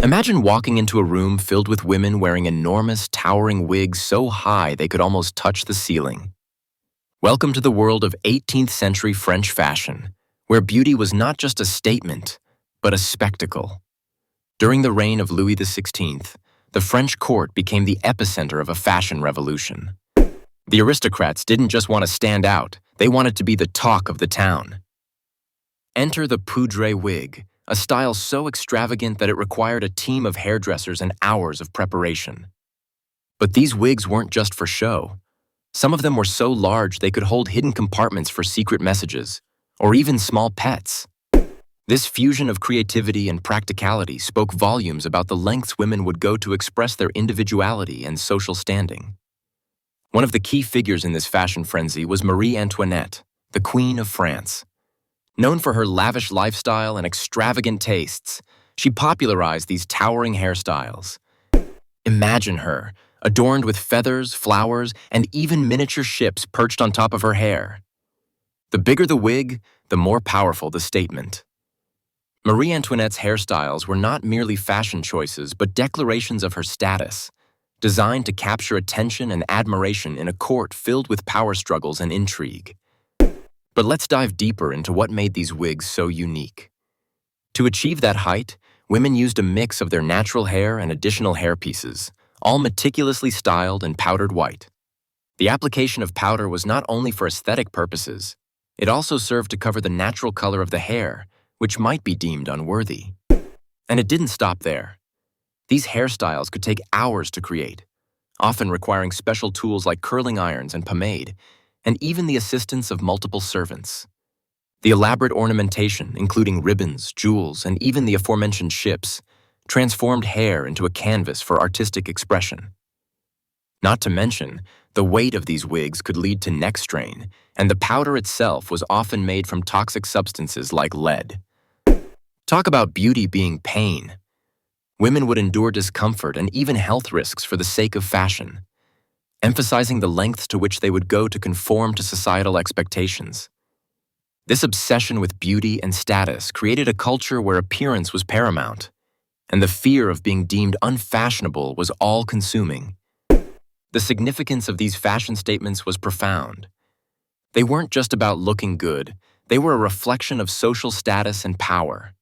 Imagine walking into a room filled with women wearing enormous, towering wigs so high they could almost touch the ceiling. Welcome to the world of 18th century French fashion, where beauty was not just a statement, but a spectacle. During the reign of Louis XVI, the French court became the epicenter of a fashion revolution. The aristocrats didn't just want to stand out, they wanted to be the talk of the town. Enter the poudre wig, a style so extravagant that it required a team of hairdressers and hours of preparation. But these wigs weren't just for show. Some of them were so large they could hold hidden compartments for secret messages, or even small pets. This fusion of creativity and practicality spoke volumes about the lengths women would go to express their individuality and social standing. One of the key figures in this fashion frenzy was Marie Antoinette, the Queen of France. Known for her lavish lifestyle and extravagant tastes, she popularized these towering hairstyles. Imagine her, adorned with feathers, flowers, and even miniature ships perched on top of her hair. The bigger the wig, the more powerful the statement. Marie Antoinette's hairstyles were not merely fashion choices, but declarations of her status, designed to capture attention and admiration in a court filled with power struggles and intrigue. But let's dive deeper into what made these wigs so unique. To achieve that height, women used a mix of their natural hair and additional hairpieces, all meticulously styled and powdered white. The application of powder was not only for aesthetic purposes, it also served to cover the natural color of the hair, which might be deemed unworthy. And it didn't stop there. These hairstyles could take hours to create, often requiring special tools like curling irons and pomade, and even the assistance of multiple servants. The elaborate ornamentation, including ribbons, jewels, and even the aforementioned ships, transformed hair into a canvas for artistic expression. Not to mention, the weight of these wigs could lead to neck strain, and the powder itself was often made from toxic substances like lead. Talk about beauty being pain. Women would endure discomfort and even health risks for the sake of fashion, emphasizing the lengths to which they would go to conform to societal expectations. This obsession with beauty and status created a culture where appearance was paramount, and the fear of being deemed unfashionable was all-consuming. The significance of these fashion statements was profound. They weren't just about looking good, they were a reflection of social status and power.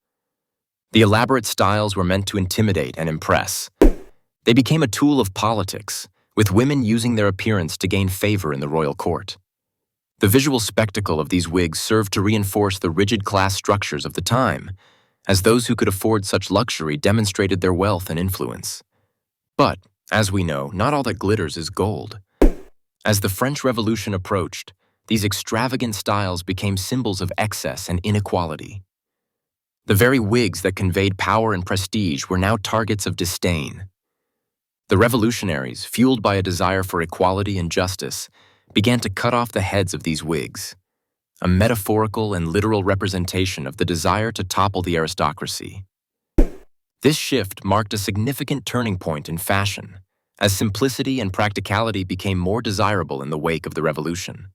The elaborate styles were meant to intimidate and impress. They became a tool of politics, with women using their appearance to gain favor in the royal court. The visual spectacle of these wigs served to reinforce the rigid class structures of the time, as those who could afford such luxury demonstrated their wealth and influence. But, as we know, not all that glitters is gold. As the French Revolution approached, these extravagant styles became symbols of excess and inequality. The very wigs that conveyed power and prestige were now targets of disdain. The revolutionaries, fueled by a desire for equality and justice, began to cut off the heads of these wigs, a metaphorical and literal representation of the desire to topple the aristocracy. This shift marked a significant turning point in fashion, as simplicity and practicality became more desirable in the wake of the revolution.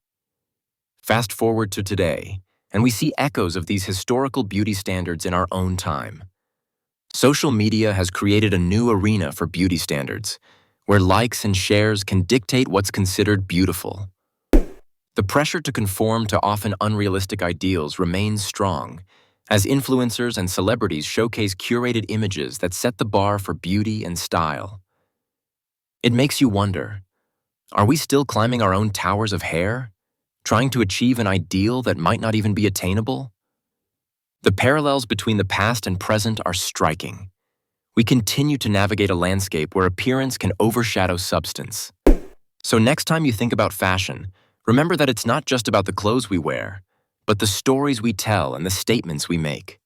Fast forward to today, and we see echoes of these historical beauty standards in our own time. Social media has created a new arena for beauty standards, where likes and shares can dictate what's considered beautiful. The pressure to conform to often unrealistic ideals remains strong, as influencers and celebrities showcase curated images that set the bar for beauty and style. It makes you wonder, are we still climbing our own towers of hair, trying to achieve an ideal that might not even be attainable? The parallels between the past and present are striking. We continue to navigate a landscape where appearance can overshadow substance. So next time you think about fashion, remember that it's not just about the clothes we wear, but the stories we tell and the statements we make.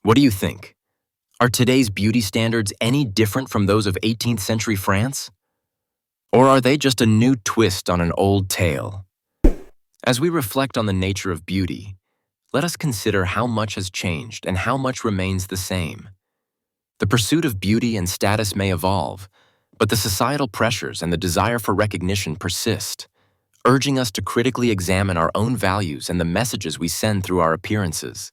What do you think? Are today's beauty standards any different from those of 18th century France? Or are they just a new twist on an old tale? As we reflect on the nature of beauty, let us consider how much has changed and how much remains the same. The pursuit of beauty and status may evolve, but the societal pressures and the desire for recognition persist, urging us to critically examine our own values and the messages we send through our appearances.